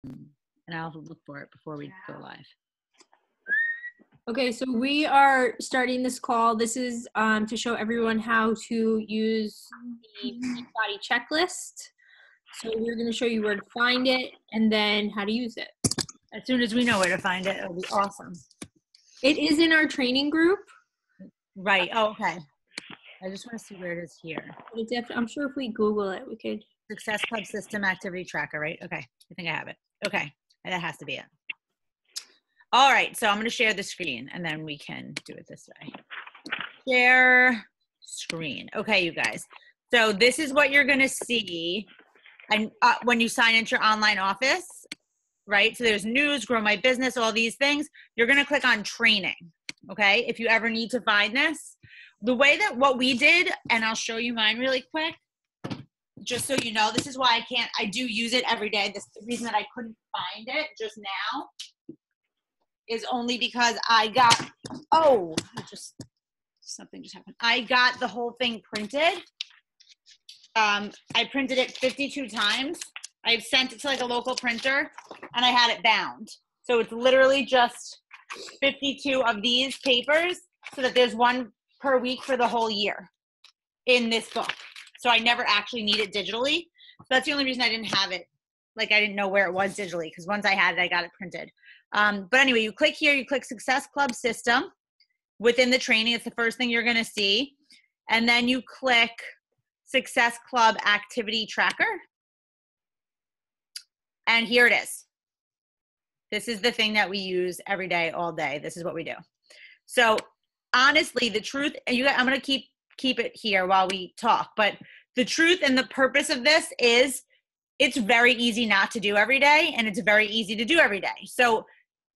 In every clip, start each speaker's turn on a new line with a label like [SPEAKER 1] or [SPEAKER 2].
[SPEAKER 1] And I'll look for it before we go live.
[SPEAKER 2] Okay, so we are starting this call. This is to show everyone how to use the Beachbody checklist. So we're going to show you where to find it and then how to use it.
[SPEAKER 1] As soon as we know where to find it, it'll be awesome.
[SPEAKER 2] It is in our training group.
[SPEAKER 1] Right. Oh, okay. I just want to see where it is here.
[SPEAKER 2] I'm sure if we Google it, we could.
[SPEAKER 1] Success Club System Activity Tracker, right? Okay. I think I have it. Okay. That has to be it. All right. So I'm going to share the screen and then we can do it this way. Share screen. Okay, you guys. So this is what you're going to see and when you sign into your online office, right? So there's news, grow my business, all these things. You're going to click on training. Okay. If you ever need to find this, the way that what we did, and I'll show you mine really quick, just so you know, this is why I do use it every day. This the reason that I couldn't find it just now is only because something just happened. I got the whole thing printed. I printed it 52 times. I've sent it to like a local printer and I had it bound. So it's literally just 52 of these papers so that there's one per week for the whole year in this book. So I never actually need it digitally. So that's the only reason I didn't have it. Like I didn't know where it was digitally because once I had it, I got it printed. But anyway, you click here, you click Success Club System within the training. It's the first thing you're going to see. And then you click Success Club Activity Tracker. And here it is. This is the thing that we use every day, all day. This is what we do. So honestly, the truth, and I'm going to keep it here while we talk, but the truth and the purpose of this is it's very easy not to do every day and it's very easy to do every day. So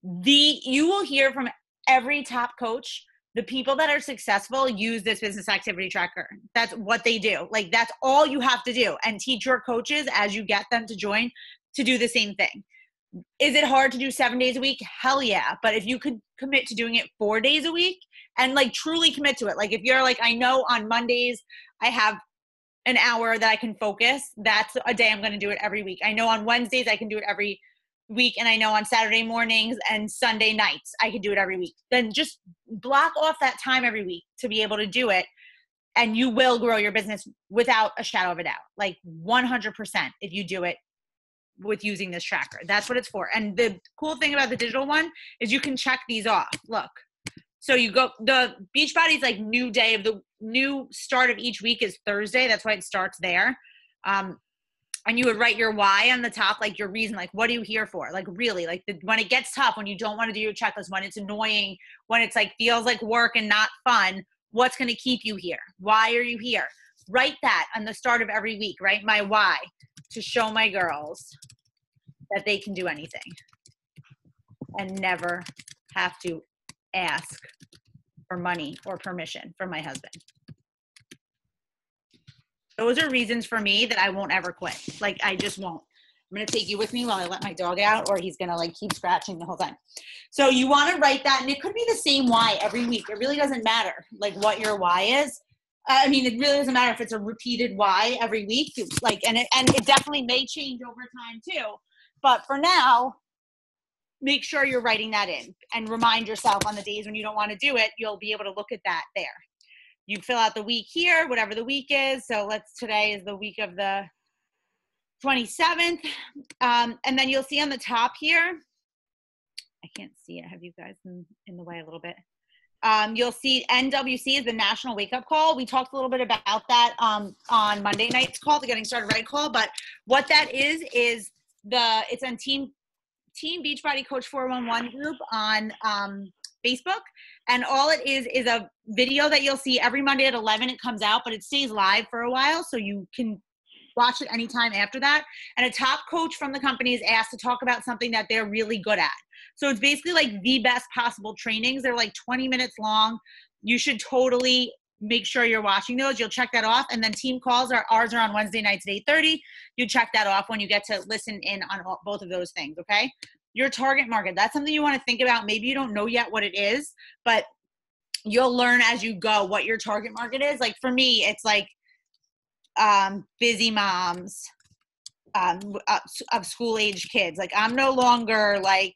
[SPEAKER 1] you will hear from every top coach, the people that are successful use this business activity tracker. That's what they do. Like that's all you have to do, and teach your coaches as you get them to join to do the same thing. Is it hard to do 7 days a week? Hell yeah. But if you could commit to doing it 4 days a week and like truly commit to it. Like if you're like, I know on Mondays I have an hour that I can focus. That's a day I'm going to do it every week. I know on Wednesdays I can do it every week. And I know on Saturday mornings and Sunday nights I can do it every week. Then just block off that time every week to be able to do it. And you will grow your business without a shadow of a doubt. Like 100% if you do it with using this tracker. That's what it's for. And the cool thing about the digital one is you can check these off. Look. So you go, the Beachbody's like new start of each week is Thursday. That's why it starts there. And you would write your why on the top, like your reason, like what are you here for? Like really, like when it gets tough, when you don't want to do your checklist, when it's annoying, when it's like feels like work and not fun, what's going to keep you here? Why are you here? Write that on the start of every week, right? My why, to show my girls that they can do anything and never have to ask for money or permission from my husband. Those are reasons for me that I won't ever quit. Like I just won't. I'm going to take you with me while I let my dog out, or he's going to like keep scratching the whole time. So you want to write that, and it could be the same why every week. It really doesn't matter like what your why is. I mean, it really doesn't matter if it's a repeated why every week. Like, and it definitely may change over time too. But for now, make sure you're writing that in and remind yourself on the days when you don't want to do it, you'll be able to look at that there. You fill out the week here, whatever the week is. So today is the week of the 27th. And then you'll see on the top here, I can't see it. I have you guys in the way a little bit. You'll see NWC is the National Wake Up Call. We talked a little bit about that on Monday night's call, the Getting Started Right call. But what that is it's on Team Beachbody Coach 411 group on Facebook. And all it is a video that you'll see every Monday at 11. It comes out, but it stays live for a while. So you can watch it anytime after that. And a top coach from the company is asked to talk about something that they're really good at. So it's basically like the best possible trainings. They're like 20 minutes long. You should totally make sure you're watching those. You'll check that off. And then team calls ours are on Wednesday nights at 8:30. You check that off when you get to listen in on both of those things. Okay. Your target market. That's something you want to think about. Maybe you don't know yet what it is, but you'll learn as you go what your target market is. Like for me, it's like busy moms, of school age kids. Like I'm no longer like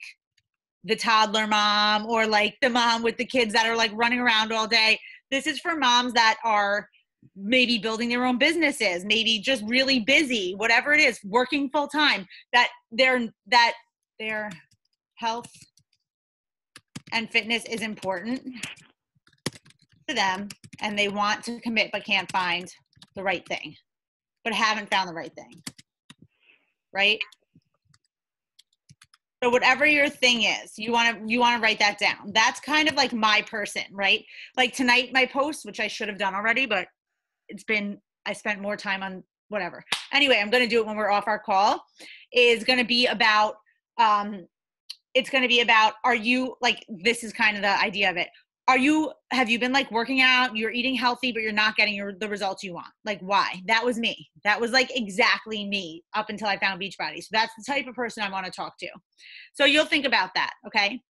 [SPEAKER 1] the toddler mom or like the mom with the kids that are like running around all day. This is for moms that are maybe building their own businesses, maybe just really busy, whatever it is, working full time, that their health and fitness is important to them and they want to commit but can't find the right thing, but haven't found the right thing, right? So whatever your thing is, you want to write that down. That's kind of like my person, right? Like tonight, my post, which I should have done already, but I spent more time on whatever. Anyway, I'm going to do it when we're off our call, is going to be about, are you like, this is kind of the idea of it. Have you been like working out, you're eating healthy, but you're not getting the results you want? Like why? That was me. That was like exactly me up until I found Beachbody. So that's the type of person I want to talk to. So you'll think about that. Okay.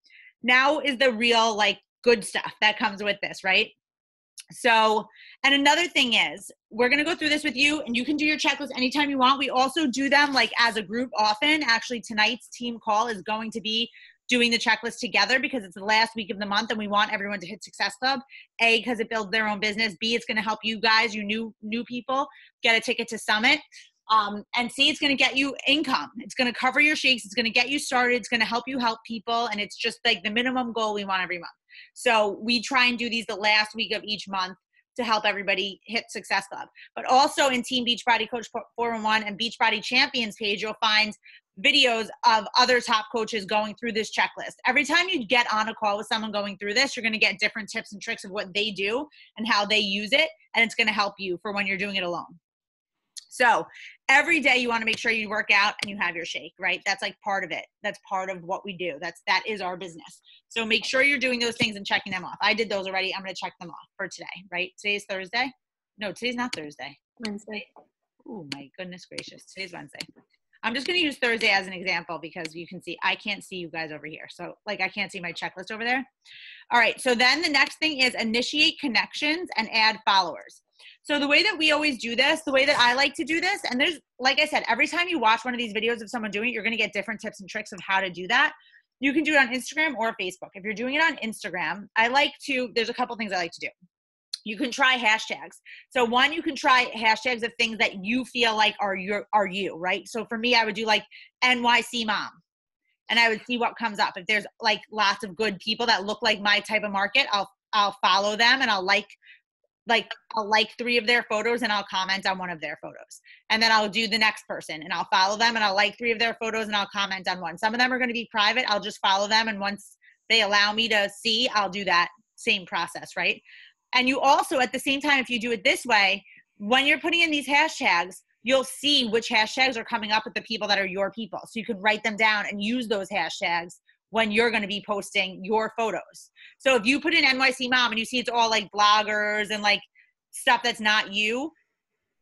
[SPEAKER 1] Now is the real like good stuff that comes with this, right? So, and another thing is, we're going to go through this with you and you can do your checklist anytime you want. We also do them like as a group often. Actually, tonight's team call is going to be doing the checklist together because it's the last week of the month and we want everyone to hit Success Club. A, because it builds their own business. B, it's going to help you guys, you new people, get a ticket to Summit. And C, it's going to get you income. It's going to cover your shakes. It's going to get you started. It's going to help you help people. And it's just like the minimum goal we want every month. So we try and do these the last week of each month to help everybody hit Success Club. But also in Team Beachbody Coach 411 and Beachbody Champions page, you'll find videos of other top coaches going through this checklist. Every time you get on a call with someone going through this, you're going to get different tips and tricks of what they do and how they use it. And it's going to help you for when you're doing it alone. So every day you want to make sure you work out and you have your shake, right? That's like part of it. That's part of what we do. That is our business. So make sure you're doing those things and checking them off. I did those already. I'm going to check them off for today, right? Today's Thursday. No, today's not Thursday.
[SPEAKER 2] Wednesday.
[SPEAKER 1] Oh my goodness gracious. Today's Wednesday. I'm just going to use Thursday as an example because you can see, I can't see you guys over here. So like, I can't see my checklist over there. All right. So then the next thing is initiate connections and add followers. So the way that we always do this, the way that I like to do this, and there's, like I said, every time you watch one of these videos of someone doing it, you're going to get different tips and tricks of how to do that. You can do it on Instagram or Facebook. If you're doing it on Instagram, there's a couple things I like to do. You can try hashtags. So one, you can try hashtags of things that you feel like are you, right? So for me, I would do like NYC mom. And I would see what comes up. If there's like lots of good people that look like my type of market, I'll follow them and I'll like 3 of their photos and I'll comment on one of their photos. And then I'll do the next person and I'll follow them and I'll like 3 of their photos and I'll comment on one. Some of them are going to be private. I'll just follow them. And once they allow me to see, I'll do that same process, right? And you also, at the same time, if you do it this way, when you're putting in these hashtags, you'll see which hashtags are coming up with the people that are your people. So you can write them down and use those hashtags when you're going to be posting your photos. So if you put in NYC mom and you see it's all like bloggers and like stuff that's not you,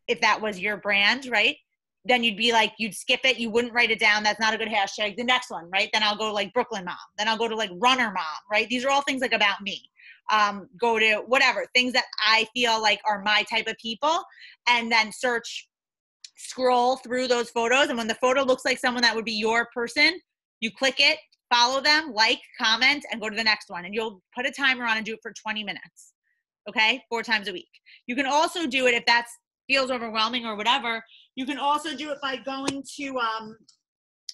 [SPEAKER 1] if that was your brand, right? Then you'd be like, you'd skip it. You wouldn't write it down. That's not a good hashtag. The next one, right? Then I'll go like Brooklyn mom. Then I'll go to like runner mom, right? These are all things like about me. Go to whatever, things that I feel like are my type of people, and then scroll through those photos. And when the photo looks like someone that would be your person, you click it, follow them, like, comment, and go to the next one. And you'll put a timer on and do it for 20 minutes. Okay. 4 times a week. You can also do it if that feels overwhelming or whatever. You can also do it by going to,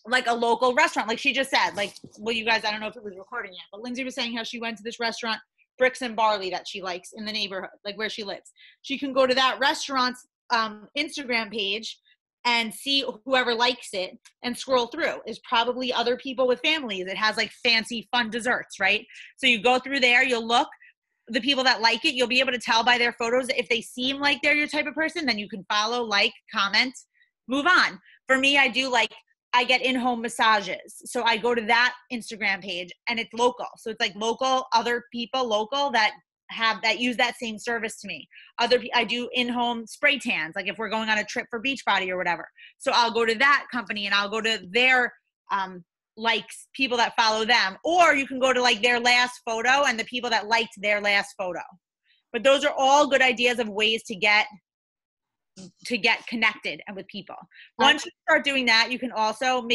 [SPEAKER 1] like a local restaurant. Like she just said, like, well, you guys, I don't know if it was recording yet, but Lindsay was saying how she went to this restaurant, Bricks and Barley, that she likes in the neighborhood, like where she lives. She can go to that restaurant's Instagram page and see whoever likes it and scroll through. Is probably other people with families. It has like fancy fun desserts, right? So you go through there, you'll look, the people that like it, you'll be able to tell by their photos. If they seem like they're your type of person, then you can follow, like, comment, move on. For me, I get in-home massages. So I go to that Instagram page and it's local. So it's like local, other people local that use that same service to me. I do in-home spray tans, like if we're going on a trip for Beachbody or whatever. So I'll go to that company and I'll go to their likes, people that follow them. Or you can go to like their last photo and the people that liked their last photo. But those are all good ideas of ways to get to get connected and with people. Once you start doing that, you can also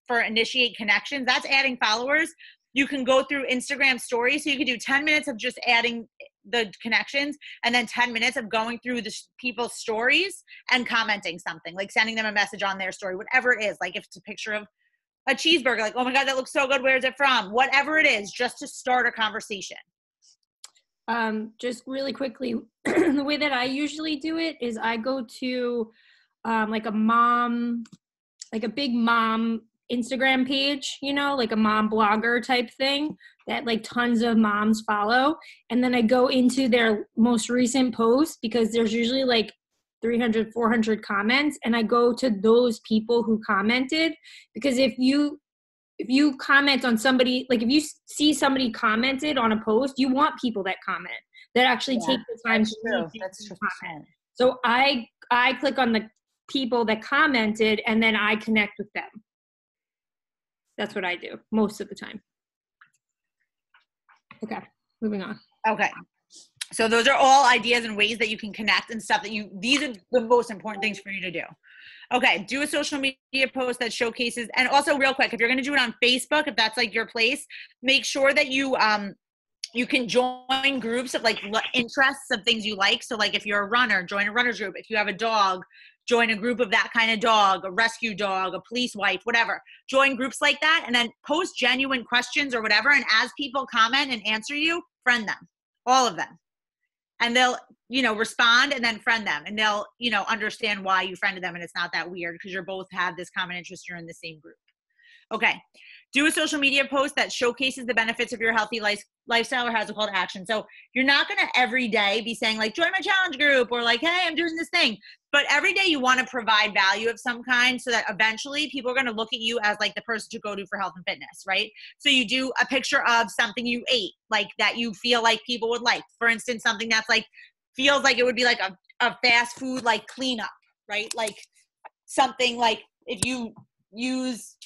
[SPEAKER 1] for initiate connections, that's adding followers. You can go through Instagram stories. So you can do 10 minutes of just adding the connections and then 10 minutes of going through the people's stories and commenting something, like sending them a message on their story, whatever it is. Like if it's a picture of a cheeseburger, like, oh my God, that looks so good. Where's it from? Whatever it is, just to start a conversation.
[SPEAKER 2] Just really quickly, the way that I usually do it is I go to like a big mom Instagram page, like a mom blogger type thing that like tons of moms follow. And then I go into their most recent post because there's usually like 300, 400 comments. And I go to those people who commented, because if you comment on somebody, like if you see somebody commented on a post, you want people that comment, that actually take the time to read the comment. So I click on the people that commented and then I connect with them. That's what I do most of the time. Okay, moving on.
[SPEAKER 1] Okay. So those are all ideas and ways that you can connect and stuff these are the most important things for you to do. Okay, do a social media post that showcases, and also real quick, if you're going to do it on Facebook, if that's like your place, make sure that you can join groups of like interests of things you like. So like if you're a runner, join a runner's group. If you have a dog, join a group of that kind of dog, a rescue dog, a police wife, whatever. Join groups like that and then post genuine questions or whatever. And as people comment and answer you, friend them, all of them. And they'll, respond and then friend them. And they'll, understand why you friended them. And it's not that weird because you're both have this common interest. You're in the same group. Okay. Do a social media post that showcases the benefits of your healthy lifestyle or has a call to action. So you're not going to every day be saying like, join my challenge group or like, hey, I'm doing this thing. But every day you want to provide value of some kind so that eventually people are going to look at you as like the person to go to for health and fitness, right? So you do a picture of something you ate, like that you feel like people would like. For instance, something that's like, feels like it would be like a fast food, like cleanup, right? Like something like if you use,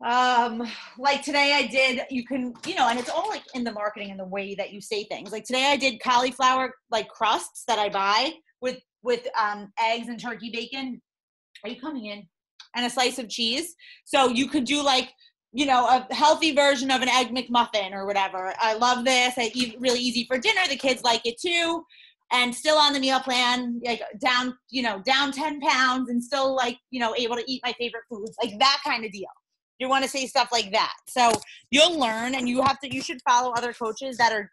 [SPEAKER 1] like today I did, you can, and it's all like in the marketing and the way that you say things. Like today I did cauliflower, like crusts that I buy with eggs and turkey bacon. Are you coming in? And a slice of cheese. So you could do like, a healthy version of an egg McMuffin or whatever. I love this. I eat really easy for dinner. The kids like it too. And still on the meal plan, like down 10 pounds and still like, able to eat my favorite foods, like that kind of deal. You want to say stuff like that. So you'll learn, and you should follow other coaches that are,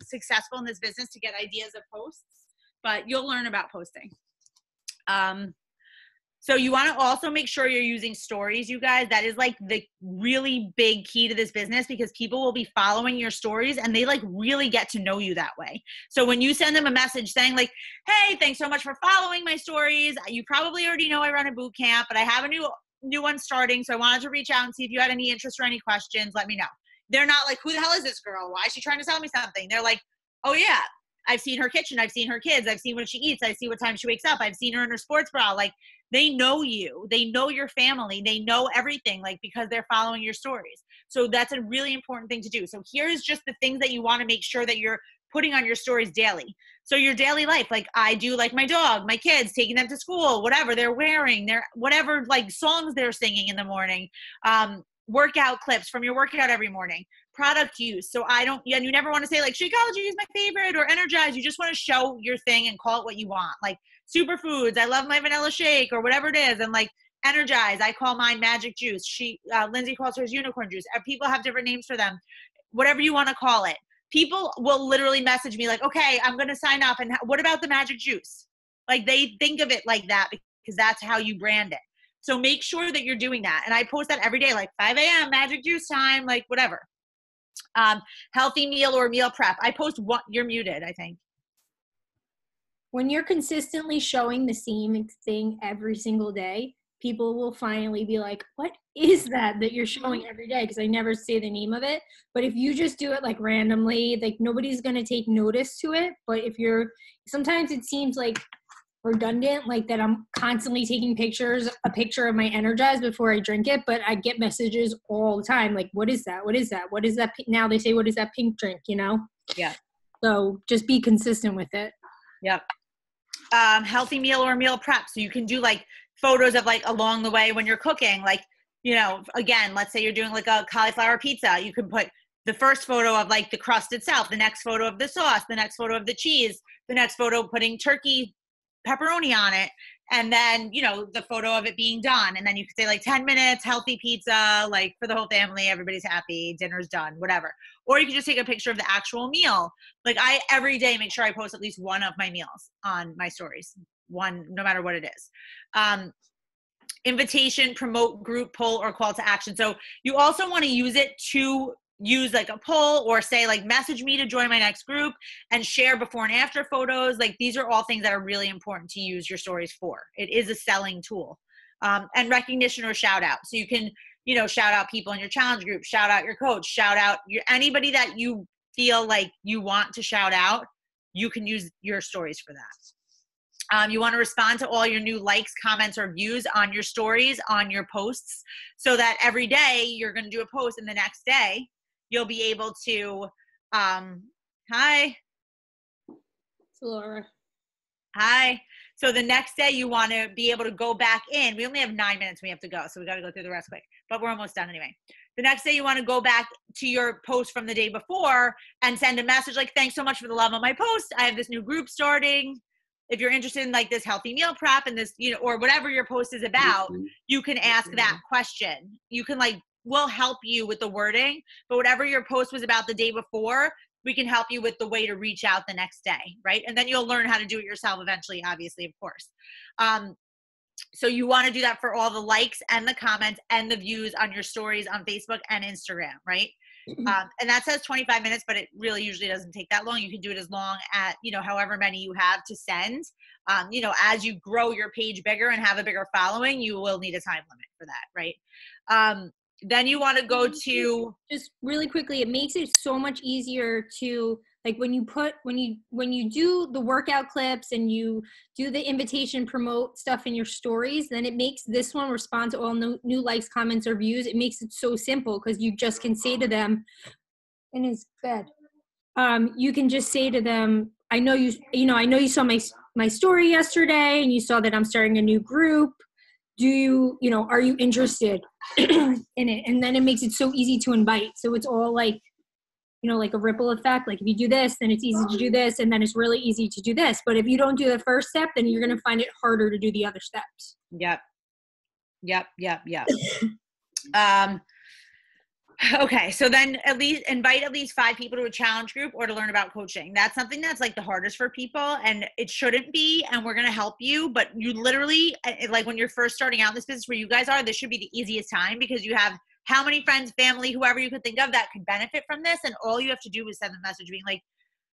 [SPEAKER 1] successful in this business to get ideas of posts, but you'll learn about posting. So you want to also make sure you're using stories, you guys. That is like the really big key to this business because people will be following your stories and they like really get to know you that way. So when you send them a message saying like, hey, thanks so much for following my stories. You probably already know I run a boot camp, but I have a new one starting. So I wanted to reach out and see if you had any interest or any questions. Let me know. They're not like, who the hell is this girl? Why is she trying to sell me something? They're like, oh yeah, I've seen her kitchen. I've seen her kids. I've seen what she eats. I see what time she wakes up. I've seen her in her sports bra. Like they know you, they know your family, they know everything, like because they're following your stories. So that's a really important thing to do. So here's just the things that you want to make sure that you're putting on your stories daily. So your daily life, like I do, like my dog, my kids, taking them to school, whatever they're wearing, their whatever like songs they're singing in the morning, workout clips from your workout every morning, product use. So you never want to say like Shakeology is my favorite or Energize. You just want to show your thing and call it what you want. Like superfoods, I love my vanilla shake or whatever it is. And like Energize, I call mine magic juice. Lindsay calls hers unicorn juice. People have different names for them. Whatever you want to call it. People will literally message me like, okay, I'm going to sign up. And what about the magic juice? Like they think of it like that because that's how you brand it. So make sure that you're doing that. And I post that every day, like 5 a.m. magic juice time, like whatever. Healthy meal or meal prep. I post you're muted, I think.
[SPEAKER 2] When you're consistently showing the same thing every single day, people will finally be like, what is that you're showing every day? Because I never say the name of it. But if you just do it like randomly, like nobody's going to take notice to it. But sometimes it seems like redundant, like that I'm constantly taking a picture of my Energize before I drink it. But I get messages all the time. Like, what is that? What is that? What is that? Now they say, what is that pink drink?
[SPEAKER 1] Yeah.
[SPEAKER 2] So just be consistent with it.
[SPEAKER 1] Yep. healthy meal or meal prep. So you can do like photos of like along the way when you're cooking, like, you know, again, let's say you're doing like a cauliflower pizza. You can put the first photo of like the crust itself, the next photo of the sauce, the next photo of the cheese, the next photo putting turkey pepperoni on it, and then, you know, the photo of it being done. And then you could say like 10 minutes, healthy pizza, like for the whole family, everybody's happy, dinner's done, whatever. Or you can just take a picture of the actual meal. Like I, every day, make sure I post at least one of my meals on my stories, one, no matter what it is. Invitation, promote, group, poll, or call to action. So you also want to use it to use like a poll, or say like message me to join my next group, and share before and after photos. Like these are all things that are really important to use your stories for. It is a selling tool. And recognition or shout out. So you can, you know, shout out people in your challenge group, shout out your coach, shout out anybody that you feel like you want to shout out. You can use your stories for that. You want to respond to all your new likes, comments, or views on your stories, on your posts, so that every day you're going to do a post, and the next day you'll be able to, hi.
[SPEAKER 2] It's Laura.
[SPEAKER 1] Hi. So the next day you want to be able to go back in. We only have 9 minutes we have to go, so we got to go through the rest quick, but we're almost done anyway. The next day you want to go back to your post from the day before and send a message like, thanks so much for the love on my post. I have this new group starting. If you're interested in like this healthy meal prep and this, you know, or whatever your post is about, you can ask that question. You can like, we'll help you with the wording, but whatever your post was about the day before, we can help you with the way to reach out the next day, right? And then you'll learn how to do it yourself eventually, obviously, of course. So you want to do that for all the likes and the comments and the views on your stories on Facebook and Instagram, right? And that says 25 minutes, but it really usually doesn't take that long. You can do it as long as, you know, however many you have to send. You know, as you grow your page bigger and have a bigger following, you will need a time limit for that, right? Then you want to go to,
[SPEAKER 2] just really quickly, it makes it so much easier to, like, when you do the workout clips and you do the invitation promote stuff in your stories, then it makes this one respond to all new likes, comments, or views. It makes it so simple because you just can say to them in his bed, you can just say to them, I know you saw my story yesterday and you saw that I'm starting a new group. Do you, are you interested in it? And then it makes it so easy to invite. So it's all like, like a ripple effect. Like if you do this, then it's easy to do this. And then it's really easy to do this. But if you don't do the first step, then you're going to find it harder to do the other steps.
[SPEAKER 1] Yep. Okay. So then invite at least 5 people to a challenge group or to learn about coaching. That's something that's like the hardest for people, and it shouldn't be, and we're going to help you, but you literally, like when you're first starting out in this business where you guys are, this should be the easiest time because you have how many friends, family, whoever you could think of that could benefit from this. And all you have to do is send a message being like,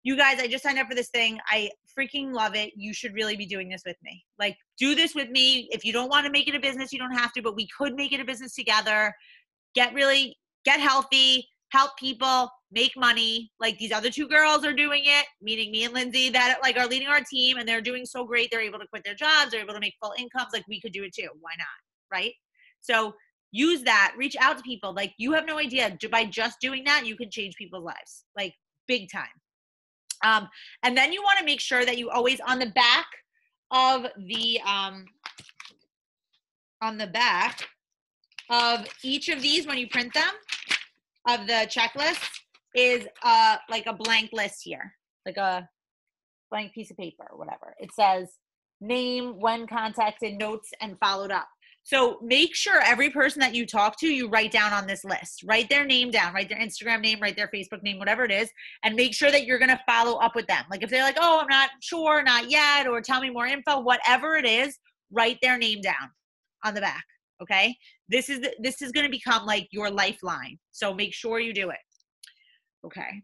[SPEAKER 1] you guys, I just signed up for this thing. I freaking love it. You should really be doing this with me. Like, do this with me. If you don't want to make it a business, you don't have to, but we could make it a business together. Get healthy, help people, make money. Like these other 2 girls are doing it, meaning me and Lindsay, that like are leading our team, and they're doing so great. They're able to quit their jobs. They're able to make full incomes. Like we could do it too. Why not? Right? So use that, reach out to people. Like you have no idea, by just doing that, you can change people's lives, like big time. And then you want to make sure that you always on the back of each of these, when you print them, of the checklist is like a blank list here, like a blank piece of paper or whatever. It says name, when contacted, notes, and followed up. So make sure every person that you talk to, you write down on this list. Write their name down, write their Instagram name, write their Facebook name, whatever it is, and make sure that you're going to follow up with them. Like if they're like, oh, I'm not sure, not yet, or tell me more info, whatever it is, write their name down on the back. Okay. This is going to become like your lifeline. So make sure you do it. Okay.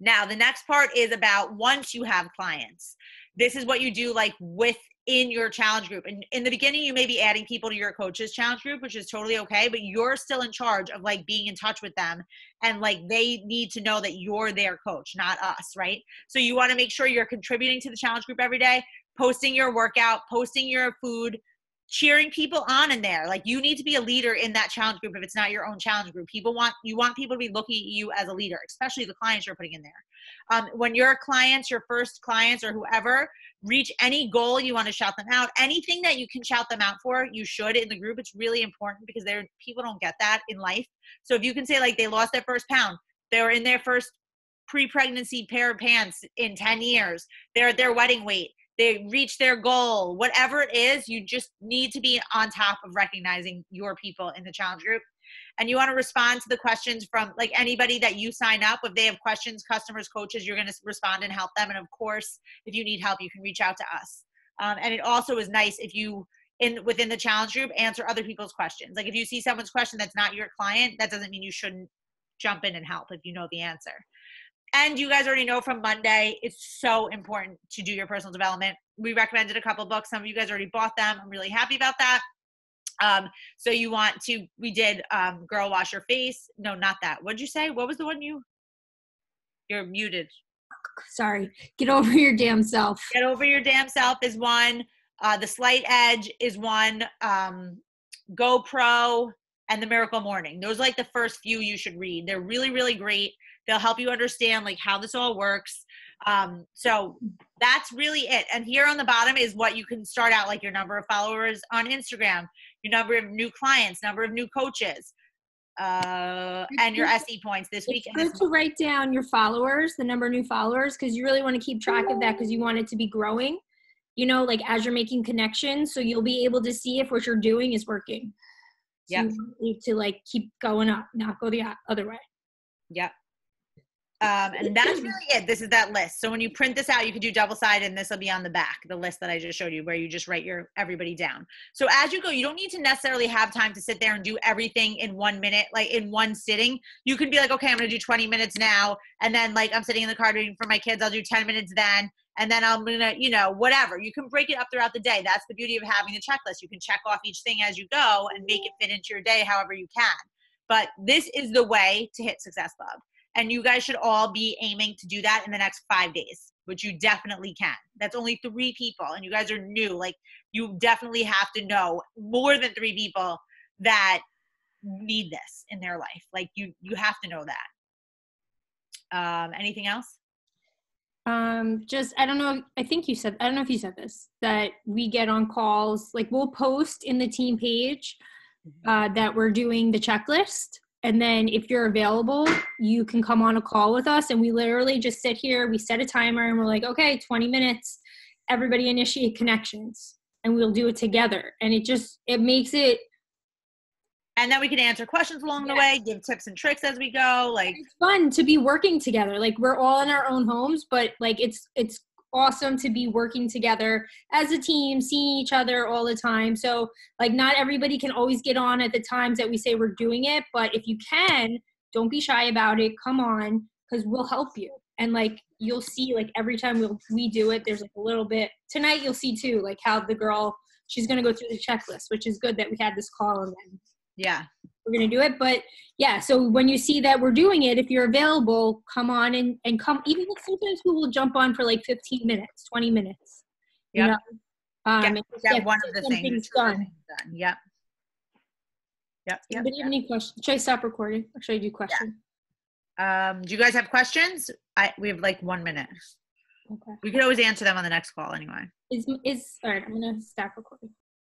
[SPEAKER 1] Now the next part is about once you have clients, this is what you do like within your challenge group. And in the beginning, you may be adding people to your coach's challenge group, which is totally okay, but you're still in charge of like being in touch with them. And like, they need to know that you're their coach, not us. Right. So you want to make sure you're contributing to the challenge group every day, posting your workout, posting your food, cheering people on in there. Like, you need to be a leader in that challenge group if it's not your own challenge group. You want people to be looking at you as a leader, especially the clients you're putting in there. When your clients, your first clients or whoever, reach any goal, you want to shout them out. Anything that you can shout them out for, you should in the group. It's really important because people don't get that in life. So if you can say, like, they lost their first pound, they were in their first pre-pregnancy pair of pants in 10 years, they're at their wedding weight, they reach their goal, whatever it is, you just need to be on top of recognizing your people in the challenge group. And you want to respond to the questions from, like, anybody that you sign up. If they have questions, customers, coaches, you're going to respond and help them. And of course, if you need help, you can reach out to us. And it also is nice if you, within the challenge group, answer other people's questions. Like, if you see someone's question that's not your client, that doesn't mean you shouldn't jump in and help if you know the answer. And you guys already know from Monday, it's so important to do your personal development. We recommended a couple books. Some of you guys already bought them. I'm really happy about that. So you want to, we did Girl Wash Your Face. No, not that. What'd you say? What was the one you're muted?
[SPEAKER 2] Sorry. Get over your damn self.
[SPEAKER 1] Get Over Your Damn Self is one. The Slight Edge is one. GoPro and The Miracle Morning. Those are like the first few you should read. They're really, really great. They'll help you understand, like, how this all works. So that's really it. And here on the bottom is what you can start out, like your number of followers on Instagram, your number of new clients, number of new coaches, and your SE points this week.
[SPEAKER 2] It's good to write down your followers, the number of new followers, because you really want to keep track of that because you want it to be growing, you know, like as you're making connections. So you'll be able to see if what you're doing is working. So
[SPEAKER 1] yep.
[SPEAKER 2] You need to, like, keep going up, not go the other way.
[SPEAKER 1] Yep. And that's really it. This is that list. So when you print this out, you can do double-sided, and this will be on the back, the list that I just showed you, where you just write everybody down. So as you go, you don't need to necessarily have time to sit there and do everything in 1 minute, like in one sitting. You can be like, okay, I'm going to do 20 minutes now. And then, like, I'm sitting in the car waiting for my kids. I'll do 10 minutes then. And then I'm going to, you know, whatever. You can break it up throughout the day. That's the beauty of having the checklist. You can check off each thing as you go and make it fit into your day however you can. But this is the way to hit Success Club. And you guys should all be aiming to do that in the next 5 days, which you definitely can. That's only 3 people, and you guys are new. Like, you definitely have to know more than 3 people that need this in their life. Like, you have to know that. Anything else?
[SPEAKER 2] Just, I don't know. I don't know if you said this, that we get on calls. Like, we'll post in the team page that we're doing the checklist. And then if you're available, you can come on a call with us, and we literally just sit here, we set a timer, and we're like, okay, 20 minutes, everybody initiate connections, and we'll do it together. And it makes it.
[SPEAKER 1] And then we can answer questions along the way, give tips and tricks as we go. Like,
[SPEAKER 2] it's fun to be working together. Like, we're all in our own homes, but, like, it's awesome to be working together as a team, seeing each other all the time. So, like, not everybody can always get on at the times that we say we're doing it, but if you can, don't be shy about it. Come on, because we'll help you. And, like, you'll see, like, every time we do it, there's, like, a little bit. Tonight you'll see too, like, how the girl, she's going to go through the checklist, which is good that we had this call, and then we're going to do it. But yeah, so when you see that we're doing it, if you're available, come on and come. Even if sometimes we will jump on for like 15 minutes, 20 minutes.
[SPEAKER 1] Yep.
[SPEAKER 2] You know?
[SPEAKER 1] Get one of the things done. Yep.
[SPEAKER 2] Anybody have any questions? Should I stop recording or should I do questions?
[SPEAKER 1] Yeah. Do you guys have questions? We have like 1 minute.
[SPEAKER 2] Okay.
[SPEAKER 1] We could always answer them on the next call anyway.
[SPEAKER 2] All right, I'm going to stop recording.